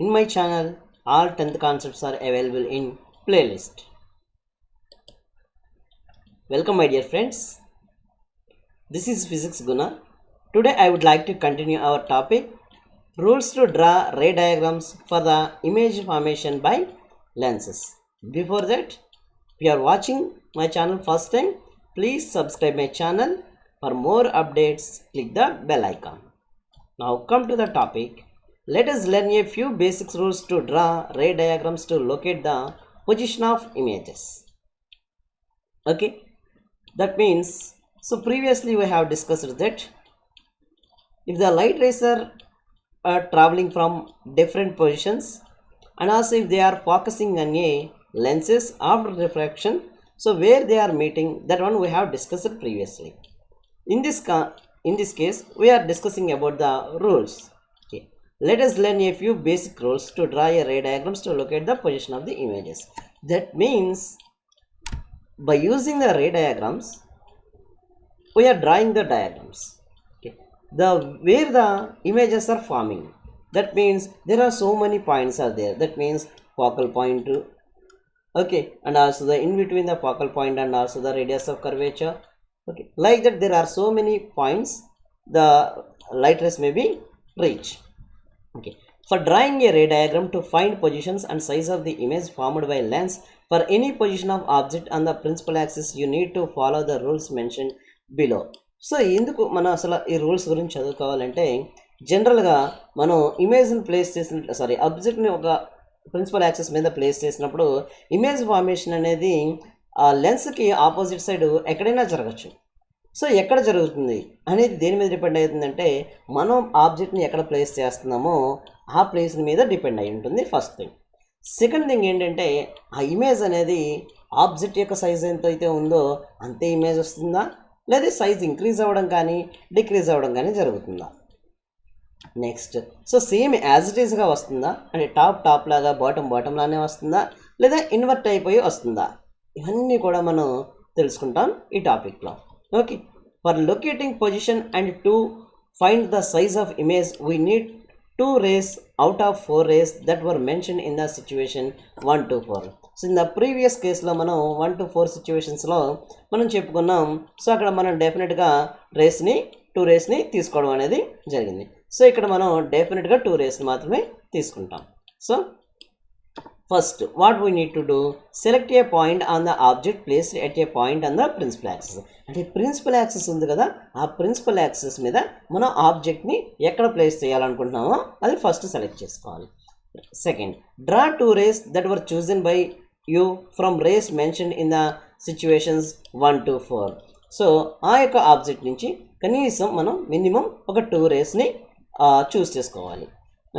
In my channel, all 10th concepts are available in playlist. Welcome my dear friends. This is Physics Guna. Today I would like to continue our topic, rules to draw ray diagrams for the image formation by lenses. Before that, if you are watching my channel first time, please subscribe my channel. For more updates, click the bell icon. Now come to the topic. Let us learn a few basic rules to draw ray diagrams to locate the position of images. Okay, that means, so previously we have discussed that if the light rays are traveling from different positions, and also if they are focusing on a lenses after refraction, so where they are meeting, that one we have discussed previously. In this case we are discussing about the rules. Okay, let us learn a few basic rules to draw a ray diagrams to locate the position of the images. That means, by using the ray diagrams, we are drawing the diagrams, okay, where the images are forming. That means there are so many points are there. That means focal point, okay, and also the in between the focal point and also the radius of curvature. Okay, like that there are so many points the light rays may be reached. Okay, for drawing a ray diagram to find positions and size of the image formed by lens for any position of object on the principal axis, you need to follow the rules mentioned below. So ఎందుకు మనం అసలు ఈ rules గురించి చదువుకోవాలంటే, జనరల్గా మనం ఇమేజ్ని place చేసిన ఆబ్జెక్ట్ని ఒక ప్రిన్సిపల్ యాక్సిస్ మీద ప్లేస్ చేసినప్పుడు ఇమేజ్ ఫార్మేషన్ అనేది ఆ లెన్స్కి ఆపోజిట్ సైడ్ ఎక్కడైనా జరగచ్చు. సో ఎక్కడ జరుగుతుంది అనేది దేని మీద డిపెండ్ అవుతుందంటే, మనం ఆబ్జెక్ట్ని ఎక్కడ ప్లేస్ చేస్తున్నామో ఆ ప్లేస్ మీద డిపెండ్ అయి ఉంటుంది. First thing. సెకండ్ థింగ్ ఏంటంటే, ఆ ఇమేజ్ అనేది ఆబ్జెక్ట్ యొక్క సైజ్ ఎంత అయితే ఉందో అంతే ఇమేజ్ వస్తుందా, లేదా సైజ్ ఇంక్రీజ్ అవ్వడం కానీ డిక్రీజ్ అవ్వడం కానీ జరుగుతుందా. Next, so same as it ఈస్గా వస్తుందా, అంటే టాప్ లాగా బాటమ్ లానే వస్తుందా, లేదా ఇన్వర్ట్ అయిపోయి వస్తుందా, ఇవన్నీ కూడా మనం తెలుసుకుంటాం ఈ టాపిక్లో. Okay, for locating position and to find the size of image we need 2 rays out of 4 rays that were mentioned in the situation 1 to 4. So in the previous కేసులో మనం 1 to 4 సిచ్యువేషన్స్లో మనం చెప్పుకున్నాం. సో అక్కడ మనం డెఫినెట్గా 2 రేస్ని తీసుకోవడం అనేది జరిగింది. సో ఇక్కడ మనం డెఫినెట్గా 2 రేస్ని మాత్రమే తీసుకుంటాం. So first, what we need to do, select a point on the object placed at a point on the principal axis. అంటే ప్రిన్సిపల్ యాక్సిస్ ఉంది కదా, ఆ ప్రిన్సిపల్ యాక్సిస్ మీద మనం ఆబ్జెక్ట్ని ఎక్కడ ప్లేస్ చేయాలనుకుంటున్నామో అది ఫస్ట్ సెలెక్ట్ చేసుకోవాలి. Second, draw 2 rays that were chosen by you from rays mention in the situations 1 to 4. So ఆ యొక్క ఆబ్జెక్ట్ నుంచి కనీసం మనం మినిమం ఒక 2 raysని చూస్ చేసుకోవాలి.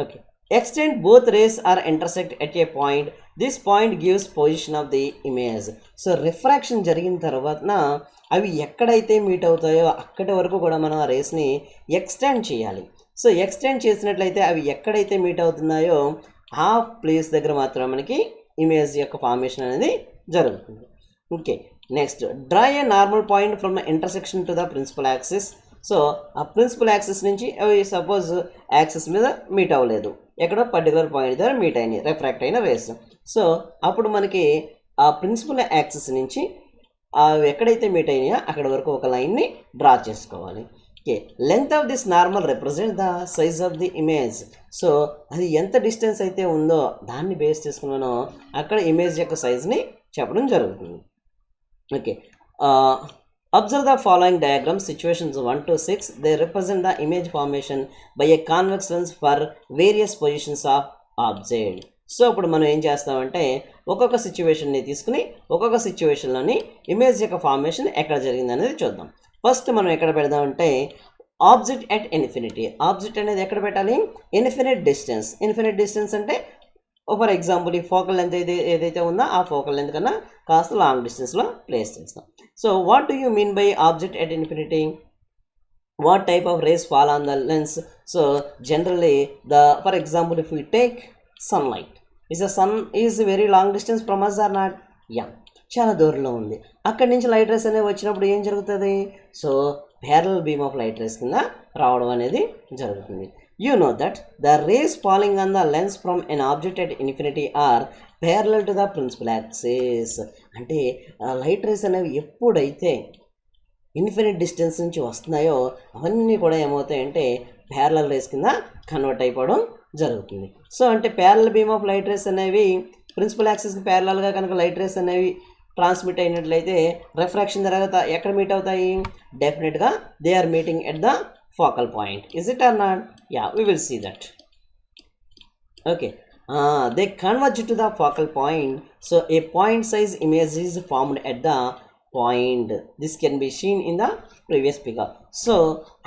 Okay, extend both rays are intersect at a point. This point gives position of the image. So refraction జరిగిన తర్వాత అవి ఎక్కడైతే మీట్ అవుతాయో అక్కడి వరకు కూడా మనం ఆ రేస్ని ఎక్స్టెండ్ చేయాలి. సో ఎక్స్టెండ్ చేసినట్లయితే అవి ఎక్కడైతే మీట్ అవుతున్నాయో ఆ ప్లేస్ దగ్గర మాత్రం మనకి ఇమేజ్ యొక్క ఫార్మేషన్ అనేది జరుగుతుంది. Okay, next, draw a normal point from the intersection to the principal axis. So ఆ ప్రిన్సిపల్ యాక్సిస్ నుంచి అవి సపోజ్ యాక్సిస్ మీద మీట్ అవ్వలేదు, ఎక్కడో పర్టికులర్ పాయింట్ దగ్గర మీట్ అయినాయి రిఫ్రాక్ట్ అయిన రేస్. సో అప్పుడు మనకి ఆ ప్రిన్సిపల్ యాక్సిస్ నుంచి ఎక్కడైతే మీట్ అయినాయో అక్కడ వరకు ఒక లైన్ని డ్రా చేసుకోవాలి. Okay, length of this normal represent the size of the image. So అది ఎంత డిస్టెన్స్ అయితే ఉందో దాన్ని బేస్ చేసుకుని మనం అక్కడ ఇమేజ్ యొక్క సైజ్ని చెప్పడం జరుగుతుంది. Okay, observe the following diagrams, situations 1 to 6. They represent the image formation by a convex lens for various positions of object. So అప్పుడు మనం ఏం చేస్తామంటే, ఒక్కొక్క సిచ్యువేషన్ని తీసుకుని ఒక్కొక్క సిచ్యువేషన్లోని ఇమేజ్ యొక్క ఫార్మేషన్ ఎక్కడ జరిగింది అనేది చూద్దాం. ఫస్ట్ మనం ఎక్కడ పెడదామంటే, ఆబ్జెక్ట్ అట్ ఇన్ఫినిటీ. ఆబ్జెక్ట్ అనేది ఎక్కడ పెట్టాలి, ఇన్ఫినిట్ డిస్టెన్స్ అంటే ఫర్ ఎగ్జాంపుల్ ఈ ఫోకల్ లెంత్ ఏదైతే ఉందో ఆ ఫోకల్ లెంత్ కన్నా కాస్త లాంగ్ డిస్టెన్స్లో ప్లేస్ చేస్తాం. So what do you mean by object at infinity? What type of rays fall on the lens? So generally for example if you take sunlight, is the sun is very long distance from us or not? Yeah, చాలా దూరంలో ఉంది. అక్కడి నుంచి light rays అనేవి వచ్చినప్పుడు ఏం జరుగుతుంది? So parallel beam of light race కింద రావడం అనేది జరుగుతుంది. You know that the rays falling on the lens from an object at infinity are parallel to the principal axis. అంటే లైట్ రేస్ అనేవి ఎప్పుడైతే ఇన్ఫినిట్ డిస్టెన్స్ నుంచి వస్తున్నాయో అవన్నీ కూడా ఏమవుతాయంటే ప్యారలల్ రేస్ కింద కన్వర్ట్ అయిపోవడం జరుగుతుంది. సో అంటే parallel beam of light rays అనేవి ప్రిన్సిపల్ యాక్సిస్కి ప్యారలల్గా కనుక లైట్ రేస్ అనేవి ట్రాన్స్మిట్ అయినట్లయితే రిఫ్రాక్షన్ తర్వాత ఎక్కడ మీట్ అవుతాయి? డెఫినెట్గా they are meeting at the focal point. Is it or not? Yeah, we will see that. Okay, they converge to the focal point, so a point size image is formed at the point. This can be seen in the previous figure. So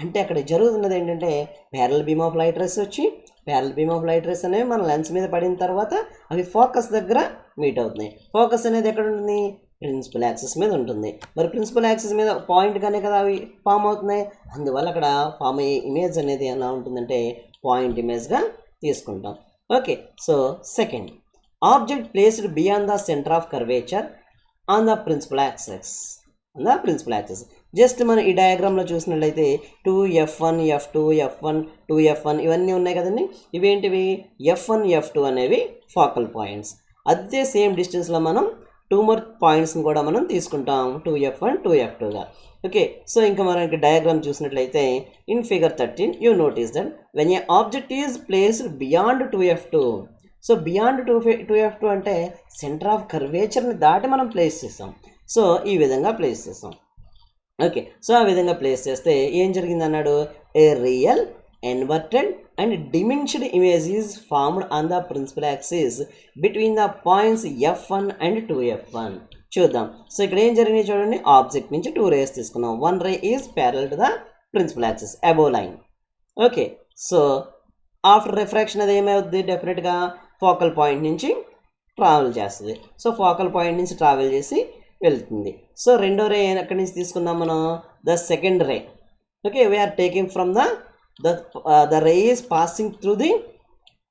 అంటే అక్కడ జరుగుతున్నది ఏంటంటే parallel beam of light rays వచ్చి parallel beam of light rays అనేవి మన lens మీద పడిన తర్వాత అవి ఫోకస్ దగ్గర మీట్ అవుతున్నాయి. ఫోకస్ అనేది ఎక్కడ ఉంటుంది? ప్రిన్సిపల్ యాక్సిస్ మీద ఉంటుంది. మరి ప్రిన్సిపల్ యాక్సిస్ మీద పాయింట్గానే కదా అవి ఫామ్ అవుతున్నాయి. అందువల్ల అక్కడ ఫామ్ అయ్యే ఇమేజ్ అనేది ఎలా ఉంటుందంటే పాయింట్ ఇమేజ్గా తీసుకుంటాం. Okay, so second, object placed beyond the centre of curvature on the principal axis. Just మనం ఈ డయాగ్రామ్లో చూసినట్లయితే 2F1 F2 F1 2F1 ఇవన్నీ ఉన్నాయి కదండి. ఇవేంటివి? F1 F2 అనేవి ఫోకల్ పాయింట్స్. అదే సేమ్ డిస్టెన్స్లో మనం 2 more పాయింట్స్ని కూడా మనం తీసుకుంటాం 2F1 2F2గా. ఓకే, సో ఇంకా మనకి డయాగ్రామ్ చూసినట్లయితే in figure 13 you notice that when a object is placed beyond 2F2. So beyond 2F2 అంటే సెంటర్ ఆఫ్ కర్వేచర్ని దాటి మనం ప్లేస్ చేస్తాం. సో ఈ విధంగా ప్లేస్ చేస్తాం. ఓకే, సో ఆ విధంగా ప్లేస్ చేస్తే ఏం జరిగింది అన్నాడు? ఏ real inverted and diminished image is formed on the principal axis between the points F1 and 2F1. చూద్దాం. సో ఇక్కడ ఏం జరిగింది చూడండి. ఆబ్జెక్ట్ నుంచి 2 rays తీసుకున్నాం. 1 ray is parallel to the principal axis above line. Okay, so after refraction అది ఏమవుతుంది? డెఫినెట్గా ఫోకల్ పాయింట్ నుంచి ట్రావెల్ చేస్తుంది. సో ఫోకల్ పాయింట్ నుంచి ట్రావెల్ చేసి వెళ్తుంది. సో రెండో రే ఎక్కడి నుంచి తీసుకున్నాం మనం? The second ray. Okay, we are taking from the ray is passing through the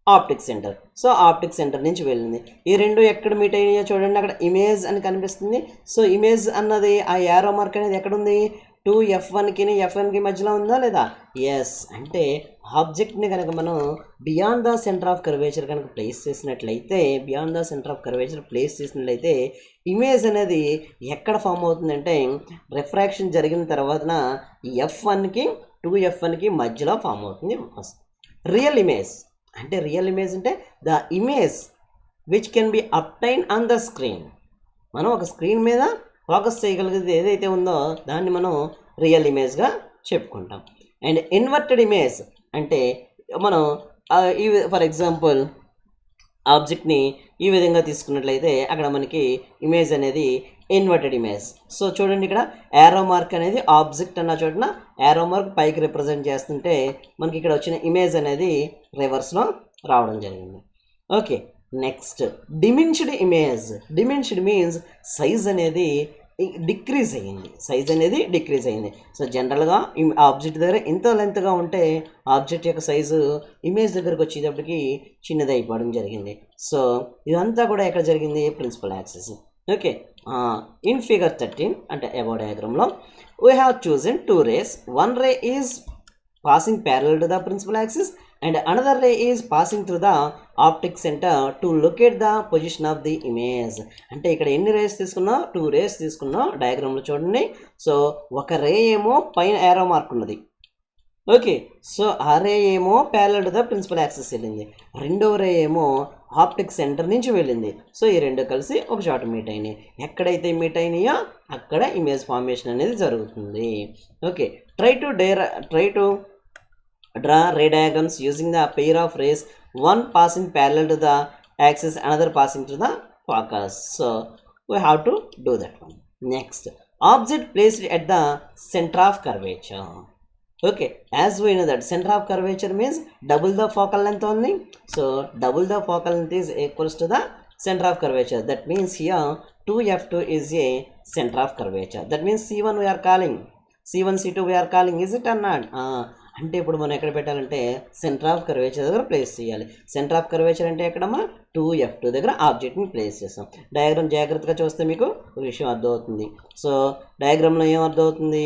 optic center. So optic centre నుంచి వెళ్ళింది. ఈ రెండు ఎక్కడ మీట్ అయినాయో చూడండి. అక్కడ ఇమేజ్ అని కనిపిస్తుంది. సో ఇమేజ్ అన్నది ఆ యారో మార్క్ అనేది ఎక్కడుంది? 2F1కి F1కి మధ్యలో ఉందా లేదా? ఎస్. అంటే ఆబ్జెక్ట్ని కనుక మనం beyond the centre of curvature కనుక ప్లేస్ చేసినట్లయితే ఇమేజ్ అనేది ఎక్కడ ఫామ్ అవుతుందంటే రిఫ్రాక్షన్ జరిగిన తర్వాత F1కి 2F1కి మధ్యలో ఫామ్ అవుతుంది. ఫస్ట్ రియల్ ఇమేజ్ అంటే the image which can be obtained on the screen. మనం ఒక స్క్రీన్ మీద ఫోకస్ చేయగలిగేది ఏదైతే ఉందో దాన్ని మనం రియల్ ఇమేజ్గా చెప్పుకుంటాం. అండ్ ఇన్వర్టెడ్ ఇమేజ్ అంటే మనం ఫర్ ఎగ్జాంపుల్ ఆబ్జెక్ట్ని ఈ విధంగా తీసుకున్నట్లయితే అక్కడ మనకి ఇమేజ్ అనేది ఇన్వర్టెడ్ ఇమేజ్. సో చూడండి, ఇక్కడ యారో మార్క్ అనేది ఆబ్జెక్ట్ అన్న చోటన యారో మార్క్ పైకి రిప్రజెంట్ చేస్తుంటే మనకి ఇక్కడ వచ్చిన ఇమేజ్ అనేది రివర్స్లో రావడం జరిగింది. Okay, next diminished image. Diminished means size అనేది డిక్రీజ్ అయ్యింది. సో జనరల్గా ఆబ్జెక్ట్ దగ్గర ఇంత లెంత్గా ఉంటే ఆబ్జెక్ట్ యొక్క సైజు ఇమేజ్ దగ్గరకు వచ్చేటప్పటికి చిన్నది అయిపోవడం జరిగింది. సో ఇదంతా కూడా ఎక్కడ జరిగింది? Principal axis. Okay, in figure 13 అంటే అబౌవ్ డయాగ్రామ్లో we have chosen 2 rays. 1 ray is passing parallel to the principal axis and another ray is passing through the optic center to locate the position of the image. అంటే ఇక్కడ ఎన్ని race తీసుకున్నా? 2 rays తీసుకున్నాం. డయాగ్రామ్లో చూడండి. So ఒక ray ఏమో పైన arrow mark ఉన్నది. ఓకే, సో ఆ రే ఏమో parallel to the principal axis వెళ్ళింది. రెండో రే ఏమో ఆప్టిక్ సెంటర్ నుంచి వెళ్ళింది. సో ఈ రెండు కలిసి ఒక చోట మీట్ అయినాయి. ఎక్కడైతే మీట్ అయినాయో అక్కడ ఇమేజ్ ఫార్మేషన్ అనేది జరుగుతుంది. Okay, try to draw ray diagrams using the pair of rays, one passing parallel to the axis, another passing to the focus. So we have to do that one. Next, object placed at the center of curvature. Okay, as we know that center of curvature means double the focal length only. So double the focal length is equals to the center of curvature. That means here 2F2 is a center of curvature. That means C1 we are calling, C1 C2 we are calling. Is it or not? అంటే ఇప్పుడు మనం ఎక్కడ పెట్టాలంటే centre of curvature దగ్గర place చేయాలి. Centre of curvature అంటే ఎక్కడమ్మా? 2F2 దగ్గర ఆబ్జెక్ట్ని ప్లేస్ చేస్తాం. డయాగ్రామ్ జాగ్రత్తగా చూస్తే మీకు ఒక విషయం అర్థమవుతుంది. సో డయాగ్రామ్లో ఏం అర్థమవుతుంది?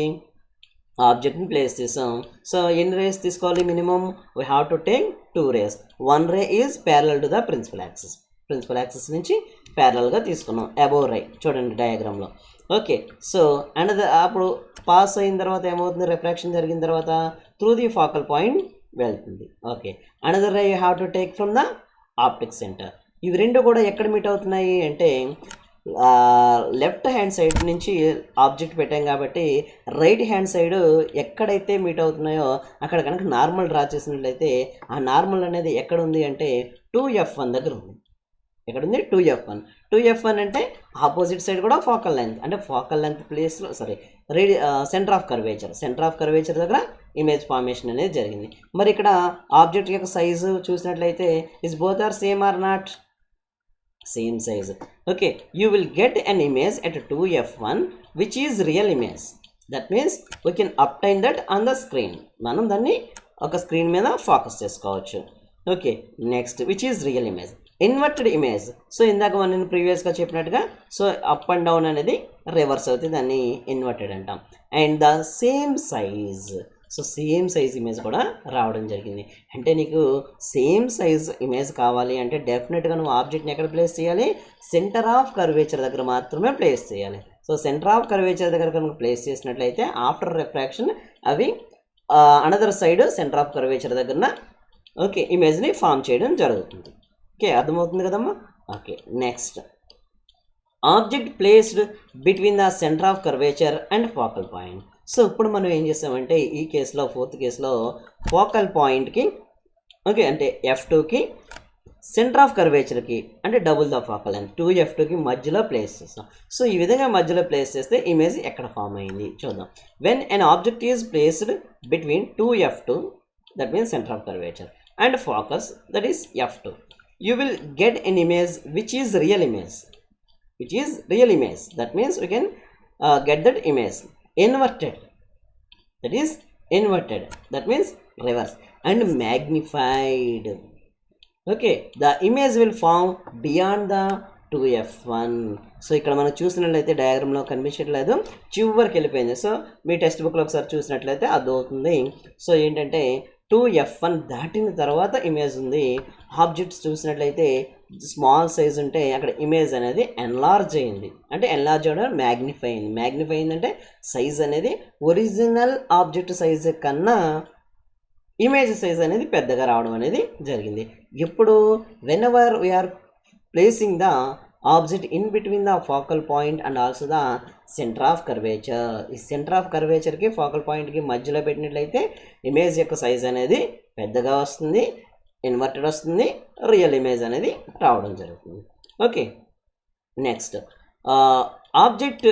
ఆబ్జెక్ట్ని ప్లేస్ చేసాం. సో ఎన్ని రేస్ తీసుకోవాలి minimum? We have to take 2 rays. 1 ray is parallel to the principal axis. Principal axis నుంచి ప్యారలల్గా తీసుకున్నాం అబోవ్ రే, చూడండి డయాగ్రామ్లో. ఓకే, సో అండ్ అప్పుడు పాస్ అయిన తర్వాత ఏమవుతుంది? రిఫ్రాక్షన్ జరిగిన తర్వాత త్రూ ది ఫోకల్ పాయింట్ వెళ్తుంది. Okay, another ray you have to take from the optic centre. ఇవి రెండు కూడా ఎక్కడ మీట్ అవుతున్నాయి అంటే లెఫ్ట్ హ్యాండ్ సైడ్ నుంచి ఆబ్జెక్ట్ పెట్టాం కాబట్టి రైట్ హ్యాండ్ సైడ్ ఎక్కడైతే మీట్ అవుతున్నాయో అక్కడ కనుక నార్మల్ డ్రా చేసినట్లయితే ఆ నార్మల్ అనేది ఎక్కడ ఉంది అంటే 2F1 దగ్గర ఉంది. ఎక్కడ ఉంది? 2F1. 2F1 అంటే ఆపోజిట్ సైడ్ కూడా ఫోకల్ లెంత్, అంటే ఫోకల్ లెంత్ ప్లేస్లో సెంటర్ ఆఫ్ కర్వేచర్ దగ్గర ఇమేజ్ ఫార్మేషన్ అనేది జరిగింది. మరి ఇక్కడ ఆబ్జెక్ట్ యొక్క సైజు చూసినట్లయితే is both are same or not? Same size. Okay, you will get an image at 2F1 which is real image. That means we can obtain that on the screen. మనం దాన్ని ఒక screen మీద focus చేసుకోవచ్చు. Okay, next which is real image. Inverted image. So ఇందాక మనం ప్రీవియస్గా చెప్పినట్టుగా so up and down అనేది రివర్స్ అవుతుంది, దాన్ని ఇన్వర్టెడ్ అంటాం. And the same size. So same size image కూడా రావడం జరిగింది. అంటే నీకు సేమ్ సైజ్ ఇమేజ్ కావాలి అంటే డెఫినెట్గా నువ్వు ఆబ్జెక్ట్ని ఎక్కడ ప్లేస్ చేయాలి? సెంటర్ ఆఫ్ కర్వేచర్ దగ్గర మాత్రమే ప్లేస్ చేయాలి. సో సెంటర్ ఆఫ్ కర్వేచర్ దగ్గర కనుక ప్లేస్ చేసినట్లయితే ఆఫ్టర్ రిఫ్రాక్షన్ అవి another side centre of curvature దగ్గర ఓకే ఇమేజ్ని ఫామ్ చేయడం జరుగుతుంది. ఓకే, అర్థమవుతుంది కదమ్మా? Okay, next object placed between the centre of curvature and focal point. So ఇప్పుడు మనం ఏం చేస్తామంటే ఈ కేసులో 4th కేసులో ఫోకల్ పాయింట్కి ఓకే అంటే F2కి సెంటర్ ఆఫ్ కర్వేచర్కి అంటే డబుల్ ద ఫోకల్ లెంత్ 2F2కి మధ్యలో ప్లేస్ చేస్తాం. సో ఈ విధంగా మధ్యలో ప్లేస్ చేస్తే ఇమేజ్ ఎక్కడ ఫామ్ అయింది చూద్దాం. When an object is placed between 2F2 that means centre of curvature and focus that is F2 you will get an image which is real image. That means we can get that image inverted, that means reverse and magnified. Okay, the image will form beyond the 2F1. So ఇక్కడ మనం చూసినట్లయితే డయాగ్రామ్లో కనిపించట్లేదు, చివరికి వెళ్ళిపోయింది. So మీ text బుక్లో ఒకసారి చూసినట్లయితే అర్థమవుతుంది. సో ఏంటంటే 2F1 దాటిన తర్వాత ఇమేజ్ ఉంది. ఆబ్జెక్ట్స్ చూసినట్లయితే స్మాల్ సైజ్ ఉంటే అక్కడ ఇమేజ్ అనేది ఎన్లార్జ్ అయింది, అంటే ఎన్లార్జ్ అవడం మ్యాగ్నిఫై అయింది అంటే సైజ్ అనేది ఒరిజినల్ ఆబ్జెక్ట్ సైజ్ కన్నా ఇమేజ్ సైజ్ అనేది పెద్దగా రావడం అనేది జరిగింది. ఇప్పుడు whenever we are placing the object in between the focal point and also the centre of curvature. ఈ సెంటర్ ఆఫ్ కర్వేచర్కి ఫోకల్ పాయింట్కి మధ్యలో పెట్టినట్లయితే ఇమేజ్ యొక్క సైజ్ అనేది పెద్దగా వస్తుంది, ఇన్వర్టెడ్ వస్తుంది, రియల్ ఇమేజ్ అనేది రావడం జరుగుతుంది. Okay, next object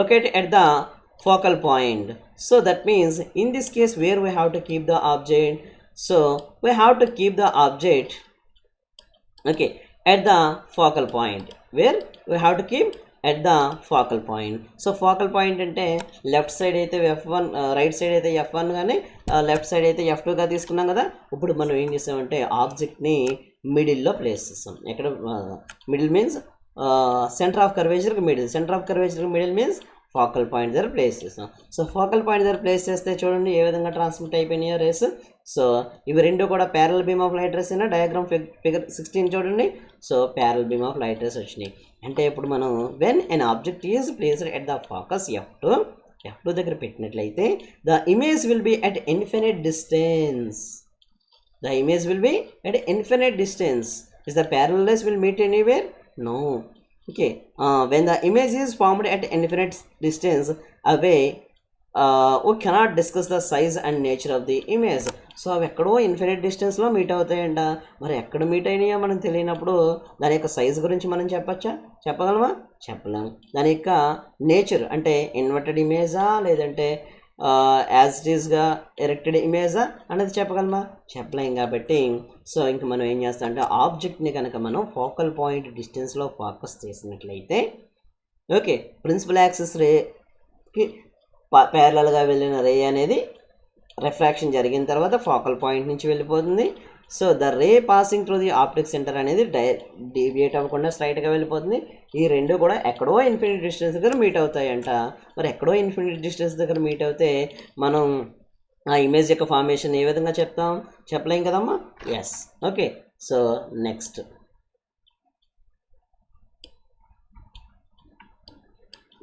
located at the focal point. So that means in this case where we have to keep the object, so we have to keep the object okay at the focal point, where we have to keep at the focal point. So focal point అంటే left side అయితే F1, right side అయితే F1 కానీ left side అయితే F2 గా తీసుకున్నాం కదా. ఇప్పుడు మనం ఏం చేస్తామంటే ఆబ్జెక్ట్ని మిడిల్లో ప్లేస్ చేస్తాం. ఎక్కడ మిడిల్ మీన్స్ సెంటర్ ఆఫ్ కర్వేచర్కి మిడిల్ మీన్స్ ఫోకల్ పాయింట్ దగ్గర ప్లేస్ చేస్తాం. సో ఫోకల్ పాయింట్ దగ్గర ప్లేస్ చేస్తే చూడండి ఏ విధంగా ట్రాన్స్మిట్ అయిపోయినాయో రేస్. సో ఇవి రెండు కూడా parallel beam of light race అయినా డయాగ్రామ్ ఫిగర్ 16 చూడండి. So parallel beam of light race వచ్చినాయి. అంటే ఇప్పుడు మనం when an object is placed at the focus F2 దగ్గర పెట్టినట్లయితే the image will be at infinite distance. Is the parallel rays will meet anywhere? No. Okay, when the image is formed at infinite distance away, we cannot discuss the size and nature of the image. So అవి ఎక్కడో infinite డిస్టెన్స్లో meet అవుతాయంట. మరి ఎక్కడ meet అయినాయో మనం తెలియనప్పుడు దాని యొక్క size గురించి మనం చెప్పగలమా? చెప్పలేము. దాని యొక్క నేచర్ అంటే ఇన్వర్టెడ్ ఇమేజా లేదంటే యాజ్ ఇట్ ఈస్గా ఎరెక్టెడ్ ఇమేజా అనేది చెప్పలేం కాబట్టి సో ఇంక మనం ఏం చేస్తాం అంటే ఆబ్జెక్ట్ని కనుక మనం ఫోకల్ పాయింట్ డిస్టెన్స్లో ఫోకస్ చేసినట్లయితే ఓకే ప్రిన్సిపల్ యాక్సిస్ రేకి ప్యారలల్గా వెళ్ళిన రే అనేది రిఫ్రాక్షన్ జరిగిన తర్వాత ఫోకల్ పాయింట్ నుంచి వెళ్ళిపోతుంది. So the ray passing through the optic centre అనేది డీవియేట్ అవ్వకుండా స్ట్రైట్గా వెళ్ళిపోతుంది. ఈ రెండు కూడా ఎక్కడో ఇన్ఫినిట్ డిస్టెన్స్ దగ్గర మీట్ అవుతాయంట. మరి ఎక్కడో ఇన్ఫినిట్ డిస్టెన్స్ దగ్గర మీట్ అవుతే మనం ఆ ఇమేజ్ యొక్క ఫార్మేషన్ ఏ విధంగా చెప్తాం? చెప్పలేం కదమ్మా. Yes, okay. So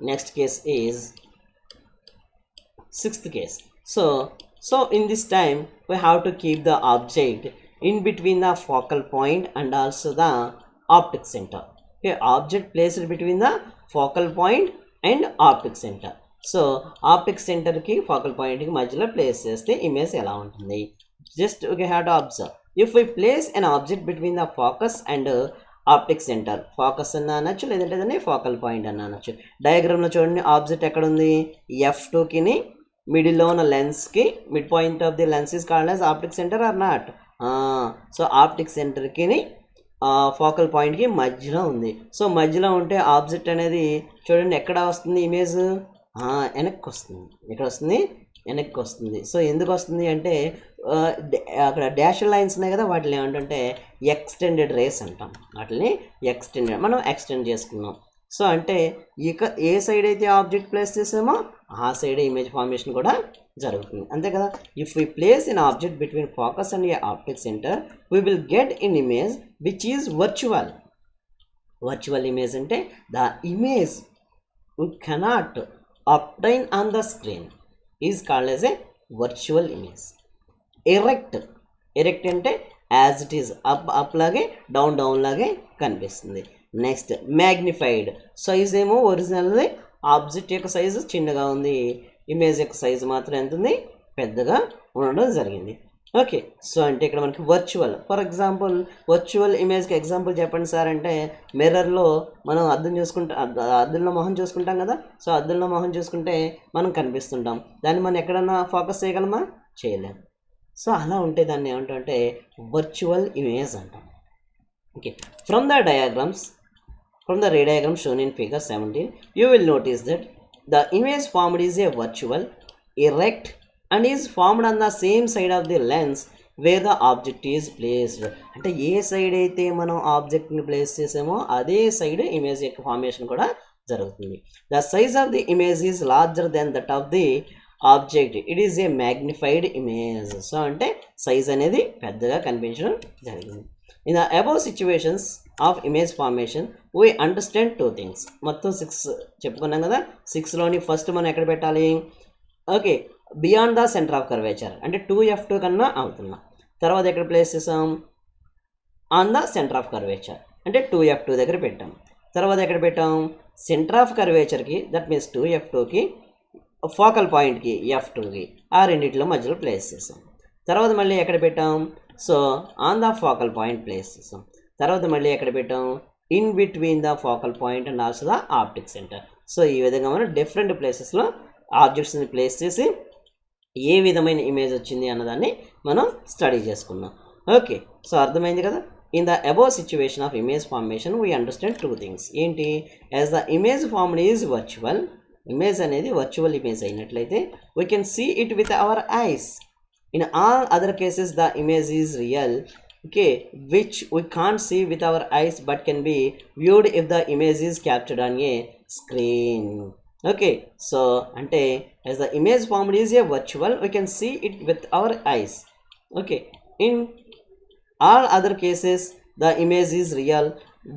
next case is sixth case. So in this time we have to keep the object in between the focal point and also the optic center. Okay, object placed between the focal point and optic center. So optic center ki focal point ki మధ్యలో place చేస్తే image ఎలా ఉంటుంది? Just we have to observe. If we place an object between the focus and optic centre, focus అన్న అనొచ్చు, లేదంటే దాన్ని focal point అన్న అనొచ్చు. డయాగ్రామ్లో చూడండి, ఆబ్జెక్ట్ ఎక్కడ ఉంది? F2కి మిడిల్లో ఉన్న లెన్స్కి mid point of the lens is called as optic centre or not? So optic సెంటర్కి ఫోకల్ పాయింట్కి మధ్యలో ఉంది. సో మధ్యలో ఉంటే ఆబ్జెక్ట్ అనేది చూడండి ఎక్కడ వస్తుంది ఇమేజ్? వెనక్కి వస్తుంది. ఎక్కడ వస్తుంది? వెనక్కి వస్తుంది. సో ఎందుకు వస్తుంది అంటే అక్కడ డాష్ లైన్స్ ఉన్నాయి కదా, వాటిని ఏమంటే ఎక్స్టెండెడ్ రేస్ అంటాం. వాటిని ఎక్స్టెండెడ్ మనం ఎక్స్టెండ్ చేసుకున్నాం. సో అంటే ఇక ఏ సైడ్ అయితే ఆబ్జెక్ట్ ప్లేస్ చేసామో ఆ సైడ్ ఇమేజ్ ఫార్మేషన్ కూడా జరుగుతుంది, అంతే కదా. If we place in object between focus and a optic centre we will get in image which is virtual. Virtual image అంటే the image we cannot obtain on the screen is called as a virtual image. Erect అంటే as it is up లాగే down లాగే కనిపిస్తుంది. Next magnified, size ఏమో ఒరిజినల్ది, object యొక్క size చిన్నగా ఉంది, image యొక్క సైజు మాత్రం ఎంత ఉంది? పెద్దగా ఉండడం జరిగింది. ఓకే, సో అంటే ఇక్కడ మనకి వర్చువల్, ఫర్ ఎగ్జాంపుల్ వర్చువల్ ఇమేజ్కి ఎగ్జాంపుల్ చెప్పండి సార్ అంటే, మిర్రర్లో మనం అద్దంలో మొహం చూసుకుంటాం కదా. సో అద్దంలో మొహం చూసుకుంటే మనం కనిపిస్తుంటాం, దాన్ని మనం ఎక్కడన్నా ఫోకస్ చేయగలమా? చేయలేం. సో అలా ఉంటే దాన్ని ఏమంటే వర్చువల్ ఇమేజ్ అంటాం. Okay, from the ray diagram shown in figure 17 you will notice that the image formed is a virtual, erect and is formed on the same side of the lens where the object is placed. అంటే ఏ side అయితే మనం ఆబ్జెక్ట్ని place చేసామో అదే side image యొక్క formation కూడా జరుగుతుంది. The size of the image is larger than that of the object, it is A magnified image. So అంటే size అనేది పెద్దగా కనిపించడం జరిగింది. In the above situations of image formation we understand two things. మొత్తం 6 చెప్పుకున్నాం కదా. 6లోని ఫస్ట్ మనం ఎక్కడ పెట్టాలి? Okay, beyond the centre of curvature అంటే 2F2 కన్నా అవుతున్నాం. తర్వాత ఎక్కడ ప్లేస్ చేసాం? On the centre of curvature అంటే 2F2 దగ్గర పెట్టాం. తర్వాత ఎక్కడ పెట్టాం? సెంటర్ ఆఫ్ కర్వేచర్కి, దట్ మీన్స్ 2F2కి, ఫోకల్ పాయింట్కి F2కి, ఆ రెండింటిలో మధ్యలో ప్లేస్ చేసాం. తర్వాత మళ్ళీ ఎక్కడ పెట్టాం? So on the focal point place చేసాం. తర్వాత మళ్ళీ ఎక్కడ పెట్టాం? In between the focal point and also the optic centre. So ఈ విధంగా మనం డిఫరెంట్ ప్లేసెస్లో ఆబ్జెక్ట్స్ని ప్లేస్ చేసి ఏ విధమైన ఇమేజ్ వచ్చింది అన్నదాన్ని మనం స్టడీ చేసుకున్నాం. ఓకే, సో అర్థమైంది కదా. In the above situation of image formation we understand two things. ఏంటి? As the image formed is virtual, image అనేది వర్చువల్ ఇమేజ్ అయినట్లయితే we can see it with our eyes. In all other cases the image is real, okay, which we can't see with our eyes but can be viewed if the image is captured on a screen. Okay, so ante as the image formed is a virtual, we can see it with our eyes. Okay, in all other cases the image is real,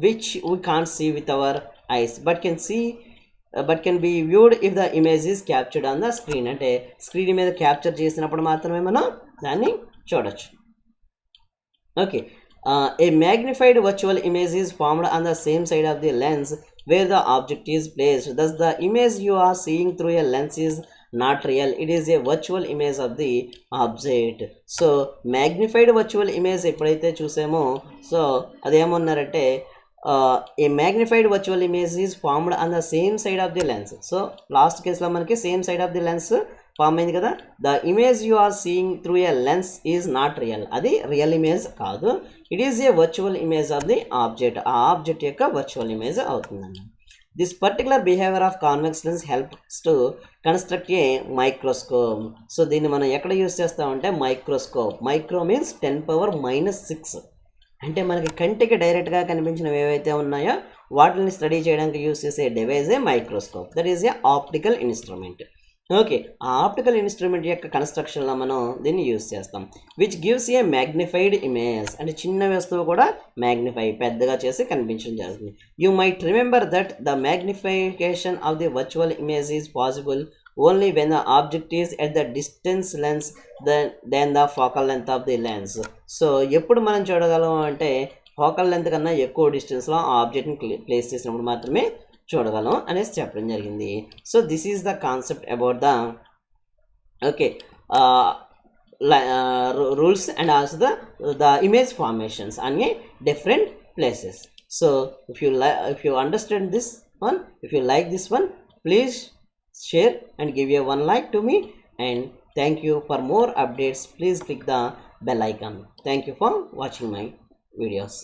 which we can't see with our eyes but can be viewed if the image is captured on the screen. ante screen మీద capture చేసినప్పుడు మాత్రమే మనం దాన్ని చూడొచ్చు. Okay, a magnified virtual image is formed on the same side of the lens where the object is placed. Thus the image you are seeing through a lens is not real, it is a virtual image of the object. So magnified virtual image ఎప్పుడైతే చూసామో, so అదేమన్నారంటే a magnified virtual image is formed on the same side of the lens. So last కేసులో మనకి same side of the lens form అయింది కదా. The image you are seeing through a lens is not real, అది real image కాదు, it is a virtual image of the object, ఆ object యొక్క virtual image అవుతుందండి. This particular behavior of convex lens helps to construct a microscope. So దీన్ని మనం ఎక్కడ use చేస్తామంటే microscope. Micro means 10⁻⁻6. అంటే మనకి కంటికి డైరెక్ట్గా కనిపించినవి ఏవైతే ఉన్నాయో వాటిని స్టడీ చేయడానికి యూస్ చేసే డివైజే microscope. That is a optical instrument. Okay, ఆ ఆప్టికల్ ఇన్స్ట్రుమెంట్ యొక్క కన్స్ట్రక్షన్లో మనం దీన్ని యూస్ చేస్తాం. Which gives a magnified image. అంటే చిన్న వస్తువు కూడా మ్యాగ్నిఫై పెద్దగా చేసి కనిపించడం జరుగుతుంది. You might remember that the magnification of the virtual image is possible only when the object is at the distance lens then the focal length of the lens. So ఎప్పుడు మనం చూడగలం అంటే ఫోకల్ లెంత్ కన్నా ఎక్కువ డిస్టెన్స్లో ఆ ఆబ్జెక్ట్ని place చేసినప్పుడు మాత్రమే చూడగలం అనేసి చెప్పడం జరిగింది. So this is the concept about the okay rules and also the image formations on a different places. So if you understand this one, if you like this one, please share and give a one like to me, and thank you. For more updates, please click the bell icon. Thank you for watching my videos.